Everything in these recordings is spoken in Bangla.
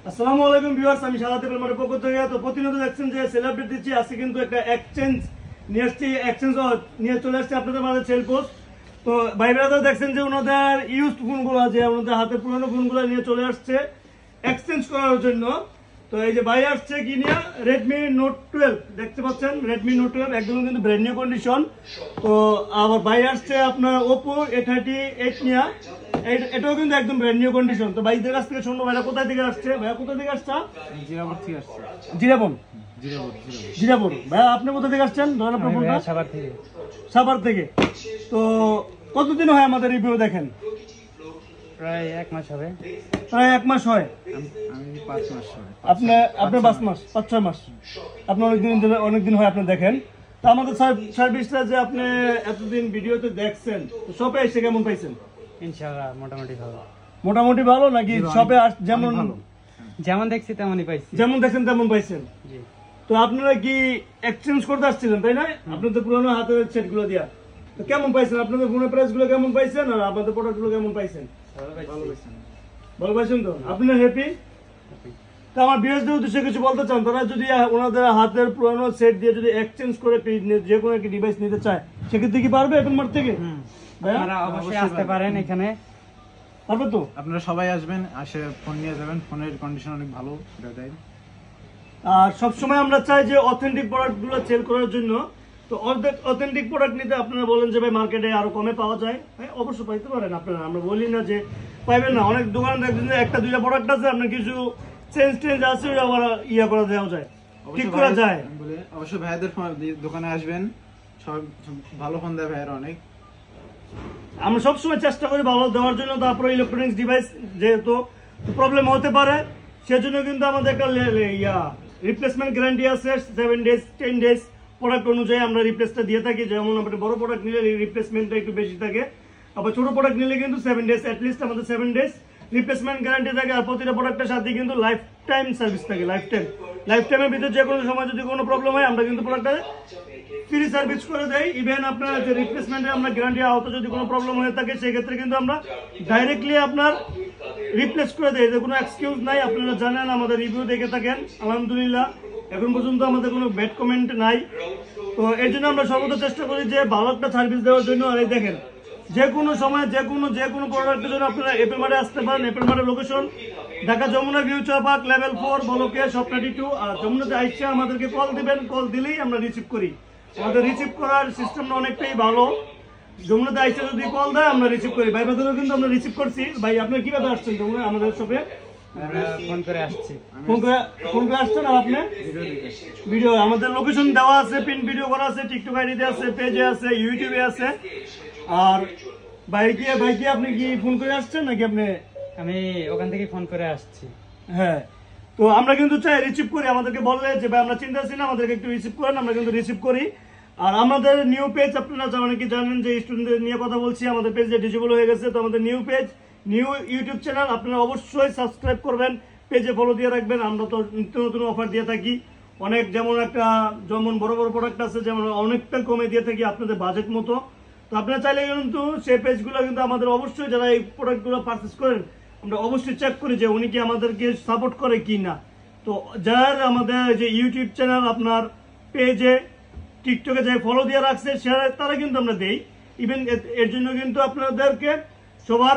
আসসালামু আলাইকুম ভিউয়ার্স, আমি সাদাত এপেলমার্টের পক্ষ থেকে। তো প্রতিনিয়ত দেখছেন যে সেলিব্রেট দিচ্ছি, আজকে কিন্তু একটা এক্সচেঞ্জ নিয়ে আসছি, এক্সচেঞ্জ নিয়ে চলে আসছে আপনাদের মাঝে সেল পোস্ট। তো ভাই ব্রাদার দেখছেন যে ওনাদের ইউজড ফোনগুলো আছে, ওনাদের হাতে পুরনো ফোনগুলো নিয়ে চলে আসছে এক্সচেঞ্জ করার জন্য। তো এই যে ভাই আসছে কি নিয়ে, রেডমি নোট 12 দেখতে পাচ্ছেন, রেডমি নোট 12 একদম কিন্তু ব্র্যান্ড নিউ কন্ডিশন। তো আবার ভাই আসছে আপনার ওপো A38 নিয়ে, এটাও কিন্তু একদম ব্র্যান্ড নিউ কন্ডিশন। তো ভাইদের কাছ থেকে শুনবো ভাইরা কোথা থেকে আসছে, ভাইয়া কোথা থেকে আসছে? জিরাপুর থেকে আসছে। জিরাপুর। ভাইয়া আপনি কোথা থেকে আসছেন? সাভার থেকে। তো কতদিন হয় আমাদের রিভিউ দেখেন? প্রায় 1 মাস হবে। প্রায় 1 মাস হয়। আমি 5 মাস হয়। আপনি 5 মাস 5-6 মাস আপনি অনেকদিন হয় আপনি দেখেন। তো আমাদের সার্ভিসটা যে আপনি এতদিন ভিডিওতে দেখছেন, তো শপে এসে কেমন পাইছেন? ইনশাআল্লাহ মোটামুটি ভালো। মোটামুটি ভালো নাকি শপে যেমন দেখছি তেমনই পাইছি? যেমন দেখছেন তেমন পাইছেন। জি। তো আপনারা কি এক্সচেঞ্জ করতে আসছিলেন তাই না? আপনাদের পুরোনো হাতের সেট গুলো দিয়া, তো কেমন পাইছেন? আপনাদের ফোনের প্রাইস গুলো কেমন পাইছেন আর আপনাদের প্রোডাক্ট গুলো কেমন পাইছেন? ভালো পাইছেন তো? আপনারা হ্যাপি? তো আমার ভিউয়ারদের উদ্দেশ্যে কিছু বলতে চান, তারা যদি ওনাদের হাতের পুরোনো সেট দিয়ে যদি এক্সচেঞ্জ করে যে কোনো একটা ডিভাইস নিতে চায়, সেক্ষেত্রে কি পারবে এপেলমার্ট থেকে? আপনারা অবশ্যই আসতে পারেন এখানে। পারবে তো? আপনারা সবাই আসবেন, আসে ফোন নিয়ে যাবেন। ফোনের কন্ডিশন অনেক ভালো। আর সবসময় আমরা চাই যে অথেন্টিক প্রোডাক্ট গুলো সেল করার জন্য। তো অথেন্টিক প্রোডাক্ট নিতে আপনারা বলেন যে ভাই মার্কেটে আরো কমে পাওয়া যায়, অবশ্যই পাইতে পারেন আপনারা। আমরা বলি না যে পাইবেন না। অনেক দোকানে দেখবেন যে একটা দুইটা প্রোডাক্ট আছে, আপনার কিছু চেঞ্জ আছে, আবার ইয়া করে দেওয়া যায়, ঠিক করা যায়। অবশ্যই ভাইয়াদের দোকানে আসবেন, সব ভালো ফোন দেয় ভাইয়ারা অনেক। আমরা সবসময় চেষ্টা করি ভালো দেওয়ার জন্য। তারপরে ইলেকট্রনিক্স ডিভাইস যেহেতু প্রবলেম হতে পারে, সেজন্য কিন্তু আমাদের একটা রিপ্লেসমেন্ট গ্যারান্টি আছে 7 ডেজ 10 ডেজ প্রোডাক্ট অনুযায়ী আমরা রিপ্লেসটা দিয়ে থাকি। যেমন আপনি বড় প্রোডাক্ট নিলে রিপ্লেসমেন্টটা একটু বেশি থাকে, আবার ছোট প্রোডাক্ট নিলে কিন্তু 7 ডেজ অ্যাটলিস্ট আমাদের 7 ডেজ রিপ্লেসমেন্ট গ্যারান্টি থাকে। আর প্রতিটা প্রোডাক্টের সাথে কিন্তু লাইফ টাইম সার্ভিস থাকে। লাইফ টাইমের ভিতরে যে কোনো সময় যদি কোনো প্রবলেম হয়, আমরা কিন্তু প্রোডাক্টটা ফ্রি সার্ভিস করে দেয়। ইভেন আপনার যে রিপ্লেসমেন্টে আমরা গ্যারান্টি আওতা যদি কোনো প্রবলেম হয়ে থাকে, সেক্ষেত্রে কিন্তু আমরা ডাইরেক্টলি আপনার রিপ্লেস করে দেয়। এতে কোনো এক্সকিউজ নাই। আপনারা জানেন, আমাদের রিভিউ দেখে থাকেন, আলহামদুলিল্লাহ এখন পর্যন্ত আমাদের কোনো ব্যাড কমেন্ট নাই। তো এর জন্য আমরা সর্বদা চেষ্টা করি যে ভালো একটা সার্ভিস দেওয়ার জন্য। আর এই দেখেন, যে কোনো সময় যে কোনো প্রোডাক্টের জন্য আপনারা এপেলমার্টে আসতে পারেন। এপেলমার্টের location Dhaka Jamuna future park level 4 বলকে শপ 32। আর যমুনাতে আইসা আমাদেরকে কল দিবেন, কল দিলেই আমরা রিসিভ করি। আমাদের রিসিভ করার সিস্টেমটা অনেকটাই ভালো। যমুনাতে আইসা যদি কল দেয় আমরা রিসিভ করি। ভাই বাদেরও কিন্তু আমরা রিসিভ করছি। ভাই আপনার কিভাবে আসছেন যমুনা আমাদের শপে? ফোন করে আসছি। ফোন করে আসছেন। আর আপনি ভিডিও, আমাদের লোকেশন দেওয়া আছে, পিন ভিডিও করা আছে, টিকটক আইডিতে আছে, পেজে আছে, ইউটিউবে আছে। আর ভাই কি আপনি কি ফোন করে আসছেন নাকি আপনি? আমি ওখান থেকে ফোন করে আসছি। হ্যাঁ, তো আমরা কিন্তু চাই রিসিভ করি। আমাদেরকে বললে যে ভাই আমরা চিন্তা আছি না, আমাদেরকে একটু রিসিভ করেন, আমরা কিন্তু রিসিভ করি। আর আমাদের নিউ পেজ, আপনারা অনেকে জানেন যে স্টুডেন্টদের নিয়ে কথা বলছি, আমাদের পেজে ডিসেবল হয়ে গেছে। তো আমাদের new page, new YouTube channel, আপনারা অবশ্যই সাবস্ক্রাইব করবেন, পেজে ফলো দিয়ে রাখবেন। আমরা তো নিত্য নতুন অফার দিয়ে থাকি অনেক। যেমন বড় বড় প্রোডাক্ট আছে, যেমন অনেকটা কমে দিয়ে থাকি আপনাদের বাজেট মতো। তো আপনারা চাইলে কিন্তু সেই পেজগুলো কিন্তু আমাদের অবশ্যই, যারা এই প্রোডাক্টগুলো পারচেস করেন, আমরা অবশ্যই চেক করি যে উনি কি আমাদেরকে সাপোর্ট করে কি না। তো যারা আমাদের যে ইউটিউব চ্যানেল, আপনার পেজে, টিকটকে যে ফলো দিয়ে রাখছে, তারা কিন্তু আমরা দেই। ইভেন এর জন্য কিন্তু আপনাদেরকে সবার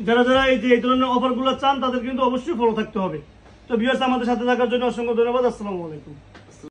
যারা এই ধরনের অফারগুলো চান, তাদের কিন্তু অবশ্যই ফলো থাকতে হবে। তো ভিউয়ার্স, আমাদের সাথে থাকার জন্য অসংখ্য ধন্যবাদ। আসসালামু আলাইকুম।